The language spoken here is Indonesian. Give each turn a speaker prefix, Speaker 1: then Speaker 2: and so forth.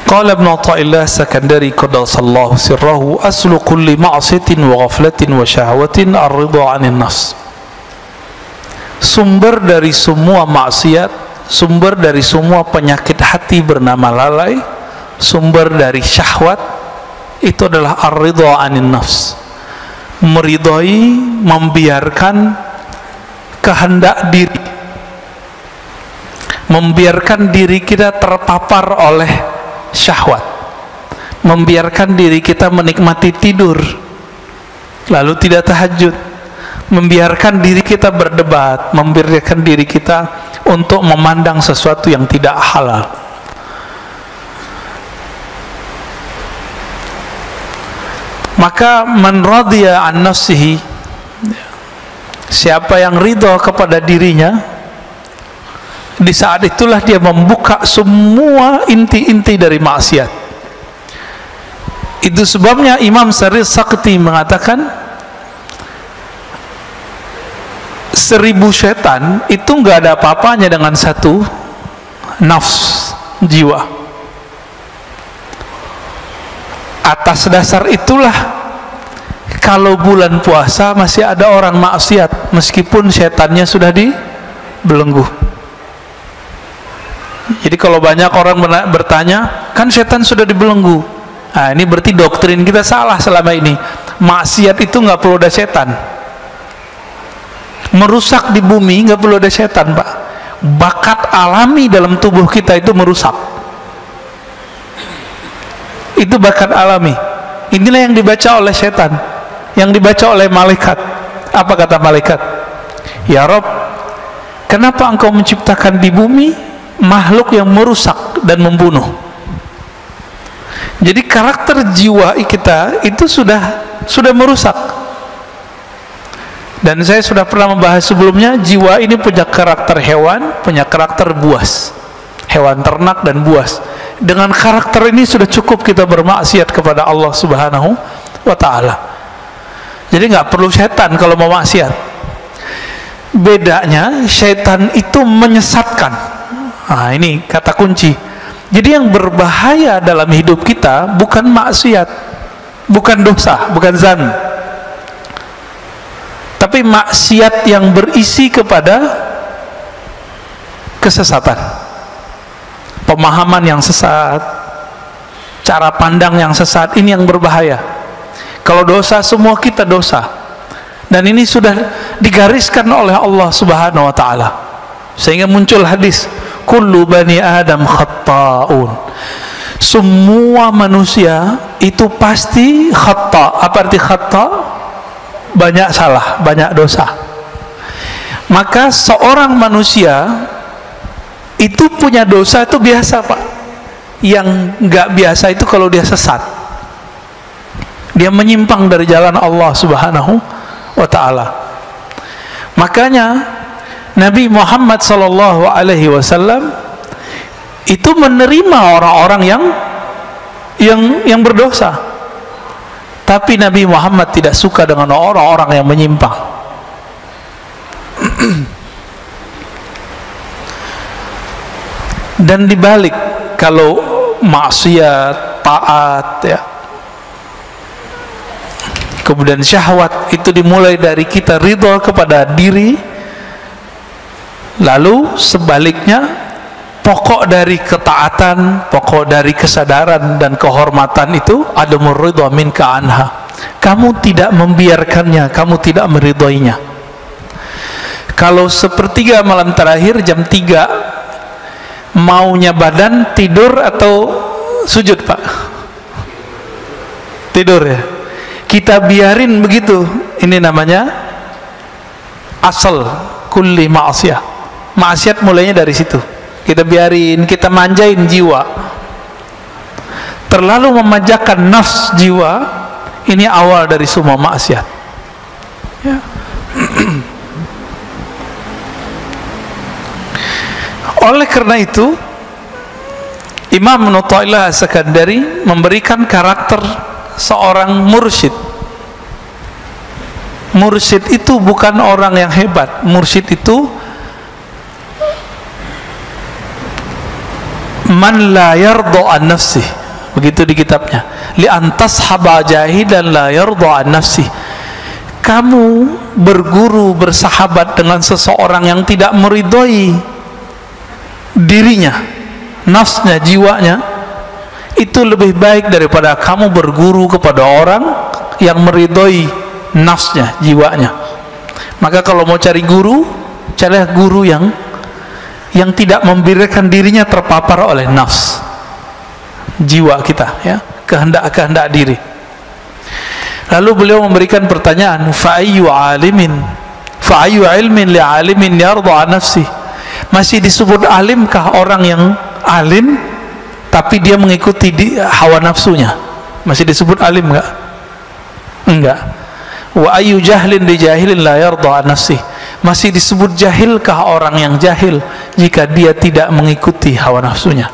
Speaker 1: Qala Ibnu Athaillah Sakandari qaddasallahu sirrahu, aslu kulli ma'siyatin wa ghaflatin wa syahwatin ar-ridha 'anil nafs. Sumber dari semua maksiat, sumber dari semua penyakit hati bernama lalai, sumber dari syahwat itu adalah ar-ridha 'anil nafs. Meridhai, membiarkan kehendak diri, membiarkan diri kita terpapar oleh syahwat, membiarkan diri kita menikmati tidur lalu tidak tahajud, membiarkan diri kita berdebat, membiarkan diri kita untuk memandang sesuatu yang tidak halal. Maka man radiya an nafsihi, siapa yang ridha kepada dirinya, di saat itulah dia membuka semua inti-inti dari maksiat. Itu sebabnya Imam Sarir Sakti mengatakan 1000 setan itu nggak ada apa-apanya dengan satu nafs, jiwa. Atas dasar itulah kalau bulan puasa masih ada orang maksiat meskipun setannya sudah dibelenggu. Jadi kalau banyak orang bertanya, kan setan sudah dibelenggu. Nah, ini berarti doktrin kita salah selama ini. Maksiat itu nggak perlu ada setan. Merusak di bumi nggak perlu ada setan, Pak. Bakat alami dalam tubuh kita itu merusak. Itu bakat alami. Inilah yang dibaca oleh setan, yang dibaca oleh malaikat. Apa kata malaikat? Ya Rob, kenapa engkau menciptakan di bumi makhluk yang merusak dan membunuh? Jadi karakter jiwa kita itu sudah merusak. Dan saya sudah pernah membahas sebelumnya, jiwa ini punya karakter hewan, punya karakter buas, hewan ternak dan buas. Dengan karakter ini sudah cukup kita bermaksiat kepada Allah Subhanahu wa ta'ala. Jadi nggak perlu setan kalau mau maksiat. Bedanya setan itu menyesatkan. Nah, ini kata kunci. Jadi yang berbahaya dalam hidup kita bukan maksiat, bukan dosa, bukan zan, tapi maksiat yang berisi kepada kesesatan, pemahaman yang sesat, cara pandang yang sesat. Ini yang berbahaya. Kalau dosa, semua kita dosa, dan ini sudah digariskan oleh Allah Subhanahu wa ta'ala, sehingga muncul hadis, kullu bani adam khatta'un. Semua manusia itu pasti khata'. Apa arti khata'? Banyak salah, banyak dosa. Maka seorang manusia itu punya dosa itu biasa, Pak. Yang nggak biasa itu kalau dia sesat, dia menyimpang dari jalan Allah Subhanahu wa ta'ala. Makanya Nabi Muhammad sallallahu alaihi wasallam itu menerima orang-orang yang berdosa. Tapi Nabi Muhammad tidak suka dengan orang-orang yang menyimpang. Dan dibalik, kalau maksiat, taat, ya, kemudian syahwat itu dimulai dari kita ridha kepada diri. Lalu sebaliknya, pokok dari ketaatan, pokok dari kesadaran dan kehormatan itu adamur ridha minka anha. Kamu tidak membiarkannya, kamu tidak meridhoinya. Kalau sepertiga malam terakhir jam 3 maunya badan tidur atau sujud, Pak? Tidur, ya. Kita biarin begitu. Ini namanya asal kulli ma'asiyah. Maksiat mulainya dari situ. Kita biarin, kita manjain jiwa, terlalu memanjakan nafs jiwa. Ini awal dari semua maksiat, ya. Oleh karena itu, Imam Ibnu Athaillah Sakandari memberikan karakter seorang mursyid. Mursyid itu bukan orang yang hebat. Mursyid itu man la yarda an nafsih. begitu di kitabnya, li antas haba jahilan la yardha an nafsi. Kamu berguru, bersahabat dengan seseorang yang tidak meridhoi dirinya, nafsnya, jiwanya, itu lebih baik daripada kamu berguru kepada orang yang meridhoi nafsnya, jiwanya. Maka kalau mau cari guru, carilah guru yang tidak membiarkan dirinya terpapar oleh nafs, jiwa kita, ya, kehendak diri. Lalu beliau memberikan pertanyaan, fa ayyu ilmin li alimin yardha an nafsi. Masih disebut alimkah orang yang alim tapi dia mengikuti hawa nafsunya? Masih disebut alim enggak? Enggak. Wa ayyu jahlin li jahilin la yardha an nafsi. Masih disebut jahilkah orang yang jahil jika dia tidak mengikuti hawa nafsunya?